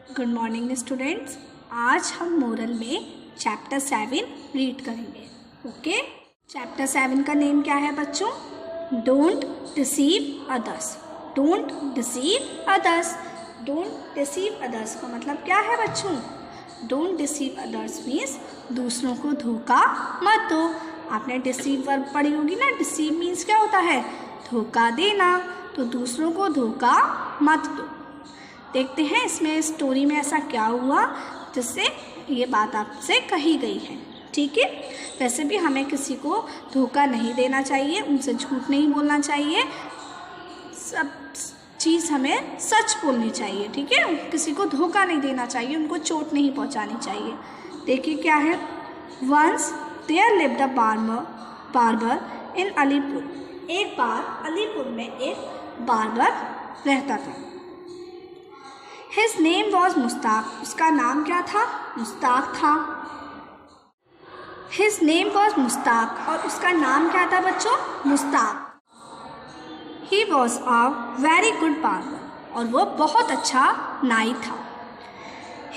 Good morning students. आज हम moral में चैप्टर 7 रीड करेंगे। ओके, चैप्टर 7 का नेम क्या है बच्चों? Don't deceive others. Don't deceive others. Don't deceive others का मतलब क्या है बच्चों? डोंट डिसीव अदर्स मीन्स दूसरों को धोखा मत दो। आपने डिसीव वर्ब पढ़ी होगी ना। डिसीव मीन्स क्या होता है? धोखा देना। तो दूसरों को धोखा मत दो। देखते हैं इसमें स्टोरी में ऐसा क्या हुआ जिससे ये बात आपसे कही गई है। ठीक है, वैसे भी हमें किसी को धोखा नहीं देना चाहिए, उनसे झूठ नहीं बोलना चाहिए, सब चीज़ हमें सच बोलनी चाहिए। ठीक है, किसी को धोखा नहीं देना चाहिए, उनको चोट नहीं पहुंचानी चाहिए। देखिए क्या है। Once there lived a barber in Alipur. एक बार अलीपुर में एक बार्बर रहता था। His name was Mushtaq. उसका नाम क्या था? मुस्ताक था। His name was मुस्ताक और उसका नाम क्या था बच्चों? Mushtaq. He was a very good barber और वो बहुत अच्छा नाई था।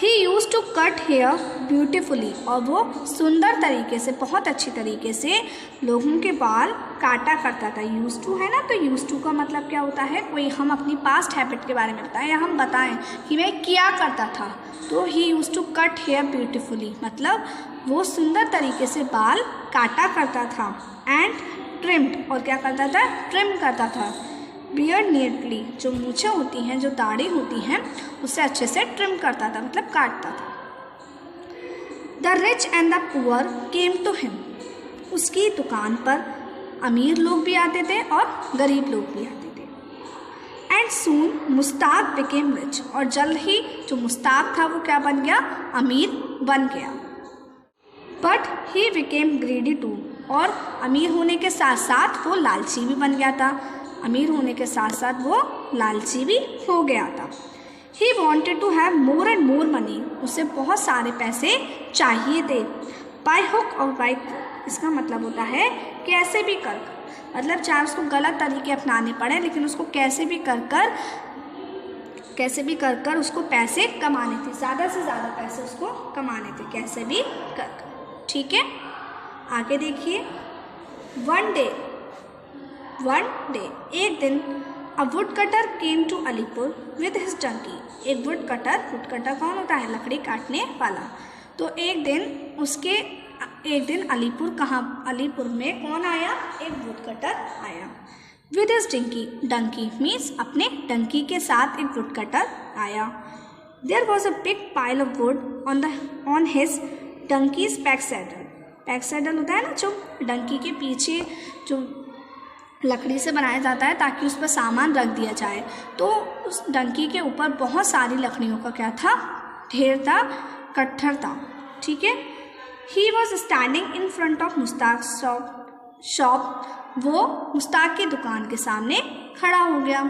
He used to cut hair beautifully और वो सुंदर तरीके से, बहुत अच्छी तरीके से लोगों के बाल काटा करता था। यूज टू है ना, तो यूज टू का मतलब क्या होता है? कोई हम अपनी पास्ट हैबिट के बारे में बताएं या हम बताएं कि मैं क्या करता था। तो he use to cut hair beautifully मतलब वो सुंदर तरीके से बाल काटा करता था। एंड ट्रिम्ड और क्या करता था? ट्रिम करता था। बियर्ड नीटली जो मूछें होती हैं, जो दाढ़ी होती हैं, उसे अच्छे से ट्रिम करता था मतलब काटता था। The rich and the poor came to him. उसकी दुकान पर अमीर लोग भी आते थे और गरीब लोग भी आते थे। And soon Mushtaq became rich और जल्द ही जो मुस्ताक था वो क्या बन गया? अमीर बन गया। But he became greedy to और अमीर होने के साथ साथ वो लालची भी बन गया था। अमीर होने के साथ साथ वो लालची भी हो गया था। He wanted to have more and more money. उसे बहुत सारे पैसे चाहिए थे। बाय हुक और बाय क्रुक इसका मतलब होता है कैसे भी कर, मतलब चाहे उसको गलत तरीके अपनाने पड़े लेकिन उसको कैसे भी कर उसको पैसे कमाने थे। ज़्यादा से ज़्यादा पैसे उसको कमाने थे, कैसे भी कर। ठीक है, आगे देखिए। वन डे एक दिन a wood cutter came to Alipur with his donkey. एक वुड कटर कौन होता है? लकड़ी काटने वाला। तो एक दिन अलीपुर में कौन आया? एक वुड कटर आया। विद हिज डंकी मीन्स अपने डंकी के साथ एक वुड कटर आया। There was a big pile of wood on his donkey's back saddle. Back saddle होता है ना, जो डंकी के पीछे जो लकड़ी से बनाया जाता है ताकि उस पर सामान रख दिया जाए। तो उस डंकी के ऊपर बहुत सारी लकड़ियों का क्या था? ढेर था, कट्ठर था। ठीक है। He was standing in front of Mushtaq shop. वो मुस्ताक की दुकान के सामने खड़ा हो गया।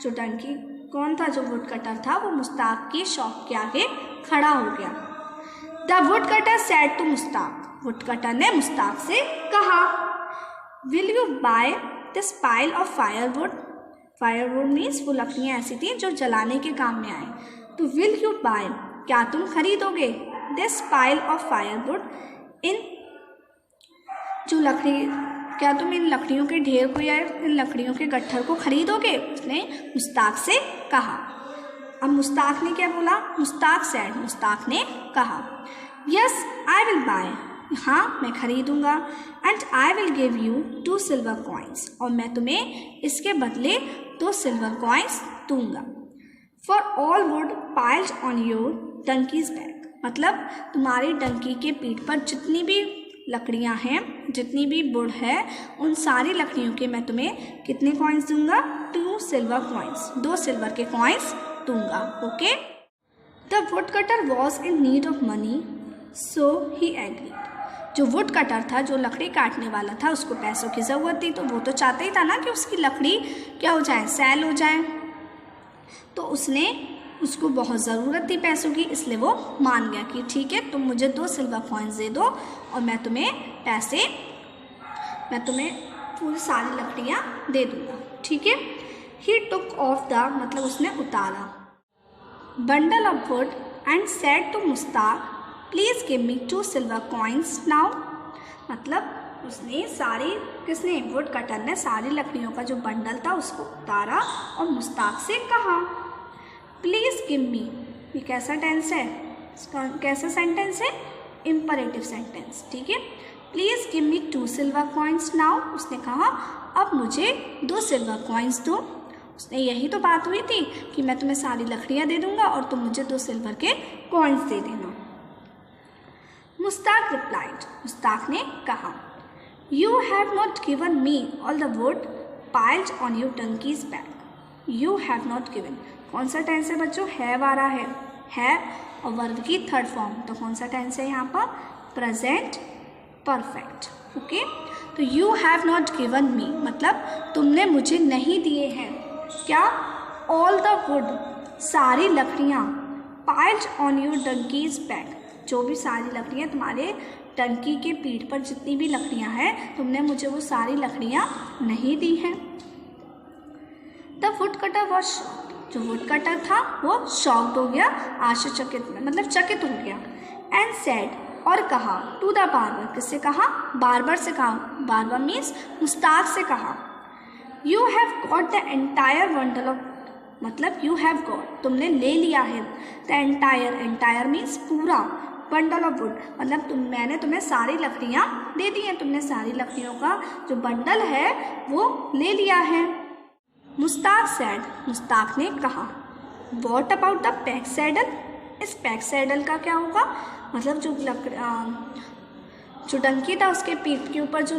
जो डंकी कौन था? जो वुड कटर था, वो मुस्ताक की शॉप के आगे खड़ा हो गया। The wood cutter said to Mushtaq. Wood cutter ने मुस्ताक से कहा, will you buy this pile of firewood. Firewood means वो लकड़ियाँ ऐसी थी जो जलाने के काम में आए। तो विल यू बाय क्या तुम खरीदोगे? दिस पाइल ऑफ फायरवुड इन जो लकड़ी, क्या तुम इन लकड़ियों के ढेर को या इन लकड़ियों के गट्ठर को खरीदोगे? उसने मुस्ताक से कहा। अब मुस्ताक ने क्या बोला? मुस्ताक ने कहा, यस आई विल बाय। हाँ मैं खरीदूंगा। And I will give you 2 silver coins और मैं तुम्हें इसके बदले 2 सिल्वर कॉइन्स दूंगा। For all wood piled on your donkey's back मतलब तुम्हारी डंकी के पीठ पर जितनी भी लकड़ियां हैं, जितनी भी वुड है, उन सारी लकड़ियों के मैं तुम्हें कितने कॉइन्स दूंगा? 2 सिल्वर कॉइन्स, 2 सिल्वर के कॉइन्स दूंगा। Okay. The wood cutter was in need of money so he agreed. जो वुड कटर था, जो लकड़ी काटने वाला था, उसको पैसों की ज़रूरत थी। तो वो तो चाहता ही था ना कि उसकी लकड़ी क्या हो जाए? सेल हो जाए। तो उसको बहुत ज़रूरत थी पैसों की, इसलिए वो मान गया कि ठीक है तुम मुझे 2 सिल्वर कॉइन्स दे दो और मैं तुम्हें पूरी सारी लकड़ियाँ दे दूँगा। ठीक है। ही टुक ऑफ द मतलब उसने उतारा। Bundle of wood and said to Mushtaq, please give me 2 silver coins now. मतलब उसने सारी, किसने, वुड कटर ने सारी लकड़ियों का जो बंडल था उसको उतारा और मुस्ताक से कहा, प्लीज़ गिव मी। ये कैसा टेंस है, कैसा सेंटेंस है, इम्परेटिव सेंटेंस, ठीक है। Please give me 2 silver coins now. उसने कहा अब मुझे 2 सिल्वर कॉइन्स दो। उसने यही तो बात हुई थी कि मैं तुम्हें सारी लकड़ियाँ दे दूँगा और तुम मुझे 2 सिल्वर के कॉइन्स दे देना। मुस्ताक रिप्लाइड, मुस्ताक ने कहा, you have not given me all the wood piled on your donkey's back. You have not given, कौन सा टेंस है बच्चों, हैव आ रहा है और वर्ब की थर्ड फॉर्म, तो कौन सा टेंस है यहाँ पर, प्रेजेंट परफेक्ट, ओके। तो you have not given me मतलब तुमने मुझे नहीं दिए हैं क्या, ऑल द वुड, सारी लकड़ियाँ, piled on your donkey's back, जो भी सारी लकड़ियाँ तुम्हारे टंकी के पीठ पर जितनी भी लकड़ियाँ हैं तुमने मुझे वो सारी लकड़ियाँ नहीं दी हैं। The wood cutter was shocked, जो वुड कटर था वो शॉक्ड हो गया, आश्चर्यचकित में मतलब चकित हो गया। एंड सेड, और कहा, टू द बार्बर, किससे कहा, बार्बर से कहा, बार्बर मीन्स मुस्ताक से कहा, you have got the entire bundle of, मतलब यू हैव गॉट, तुमने ले लिया है, द एंटायर मीन्स पूरा, बंडल ऑफ वुड मतलब मैंने तुम्हें सारी लकड़ियाँ दे दी हैं, तुमने सारी लकड़ियों का जो बंडल है वो ले लिया है। मुस्ताक सैड, मुस्ताक ने कहा, what about the pack saddle, इस पैक सैडल का क्या होगा, मतलब जो डंकी था उसके पीठ के ऊपर जो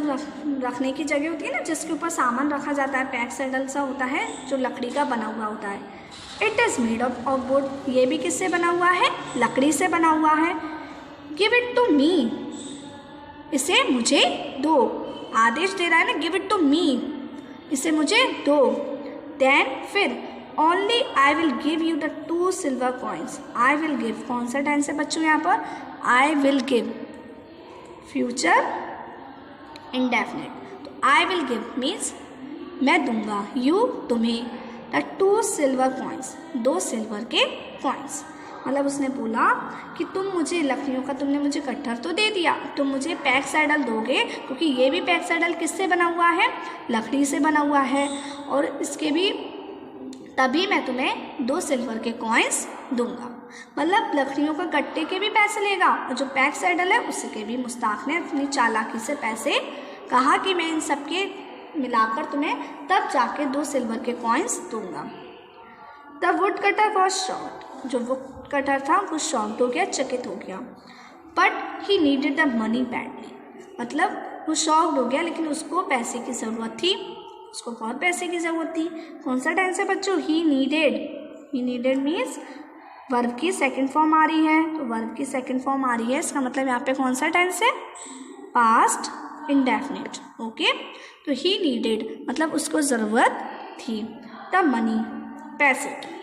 रखने की जगह होती है ना, जिसके ऊपर सामान रखा जाता है, पैक सैडल सा होता है जो लकड़ी का बना हुआ होता है। It is made of would, ये भी किससे बना हुआ है, लकड़ी से बना हुआ है। गिव इट टू मी, इसे मुझे दो, आदेश दे रहा है ना, गिव इट टू मी, इसे मुझे दो। देन फिर, only I will give you the 2 silver coins. I will give, कौन सा टेंस है बच्चों यहाँ पर, आई विल गिव, फ्यूचर इंडेफिनिट, तो आई विल गिव मीन्स मैं दूंगा, यू तुम्हें, द 2 सिल्वर कॉइन्स, 2 सिल्वर के कॉइन्स। मतलब उसने बोला कि तुम मुझे लकड़ियों का, तुमने मुझे कट्टर तो दे दिया, तुम मुझे पैक सैडल दोगे, क्योंकि ये भी पैक सैडल किससे बना हुआ है, लकड़ी से बना हुआ है, और इसके भी तभी मैं तुम्हें 2 सिल्वर के कॉइन्स दूंगा। मतलब लकड़ियों का कट्टे के भी पैसे लेगा और जो पैक सैडल है उसके भी मुस्ताक ने अपनी चालाकी से पैसे कहा कि मैं इन सब के मिलाकर तुम्हें तब जाके 2 सिल्वर के कॉइन्स दूंगा। The wood cutter was shocked, जो वुड कटर था वो शॉक्ड हो गया, चकित हो गया। But he needed the money badly, मतलब वो शॉक्ड हो गया लेकिन उसको पैसे की ज़रूरत थी, उसको बहुत पैसे की ज़रूरत थी। कौन सा टेंस है बच्चों, ही नीडेड मीन्स वर्ब की सेकंड फॉर्म आ रही है, तो वर्ब की सेकंड फॉर्म आ रही है, इसका मतलब यहाँ पे कौन सा टेंस है, पास्ट इंडेफिनिट, ओके। तो ही नीडेड मतलब उसको ज़रूरत थी, द मनी, पैसे की।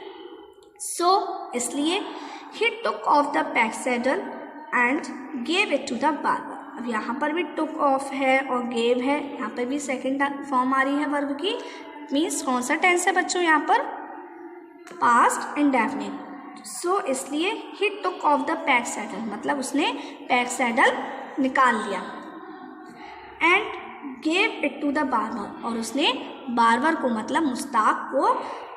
सो इसलिए he took off the pack saddle and gave it to the barber. अब यहाँ पर भी टुक ऑफ है और गेव है, यहाँ पर भी सेकंड फॉर्म आ रही है वर्ब की, मीन्स कौन सा टेंस है बच्चों यहाँ पर, पास्ट इंडेफिनिट। सो इसलिए he took off the pack saddle मतलब उसने पैक सैडल निकाल लिया, and gave it to the barber, और उसने बार्बर को मतलब मुस्ताक को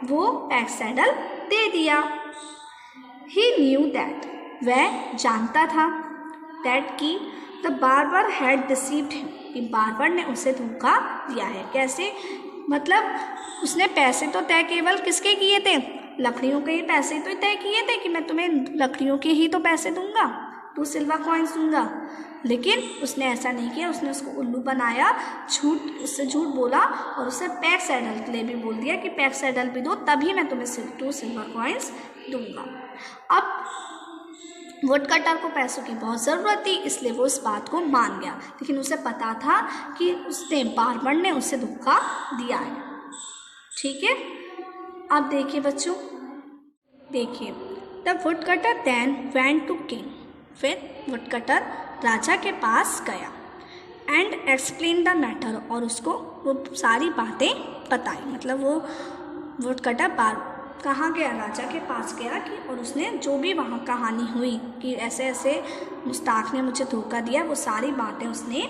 वो पैक सैडल दे दिया। ही न्यू दैट, वह जानता था, दैट की the barber had deceived him, कि बार्बर ने उसे धोखा दिया है। कैसे, मतलब उसने पैसे तो तय केवल किसके किए थे, लकड़ियों के ही पैसे तो तय किए थे कि मैं तुम्हें लकड़ियों के ही तो पैसे दूंगा, 2 सिल्वर कॉइन्स दूंगा, लेकिन उसने ऐसा नहीं किया, उसने उसको उल्लू बनाया, उससे झूठ बोला और उसे पैक सैडल के लिए भी बोल दिया कि पैक सैडल भी दो तभी मैं तुम्हें 2 सिल्वर कॉइन्स दूंगा। अब वुड कटर को पैसों की बहुत ज़रूरत थी, इसलिए वो इस बात को मान गया, लेकिन उसे पता था कि उसने बार्बर ने उसे धोखा दिया है, ठीक है। अब देखिए बच्चों, देखिए, the wood cutter then went to king, फिर वुड कटर राजा के पास गया, एंड एक्सप्लेन द मैटर, और उसको वो सारी बातें बताई। मतलब वो वुड कटर कहाँ गया, राजा के पास गया कि और उसने जो भी वहाँ कहानी हुई कि ऐसे ऐसे मुस्ताक ने मुझे धोखा दिया, वो सारी बातें उसने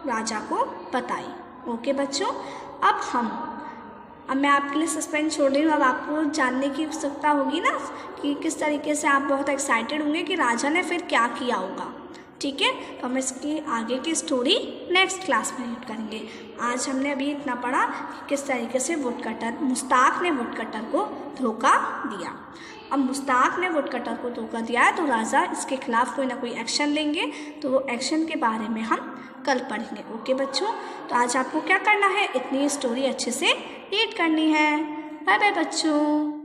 राजा को बताई। ओके बच्चों, अब मैं आपके लिए सस्पेंस छोड़ रही हूँ। अब आपको जानने की उत्सुकता होगी ना कि किस तरीके से आप बहुत एक्साइटेड होंगे कि राजा ने फिर क्या किया होगा। ठीक है, तो हम इसकी आगे की स्टोरी नेक्स्ट क्लास में रीड करेंगे। आज हमने अभी इतना पढ़ा कि किस तरीके से मुस्ताक ने वुडकटर को धोखा दिया। अब मुस्ताक ने वुडकटर को धोखा दिया है तो राजा इसके खिलाफ कोई ना कोई एक्शन लेंगे, तो वो एक्शन के बारे में हम कल पढ़ेंगे। ओके बच्चों, तो आज आपको क्या करना है, इतनी स्टोरी अच्छे से रीड करनी है। बाय बाय बच्चों।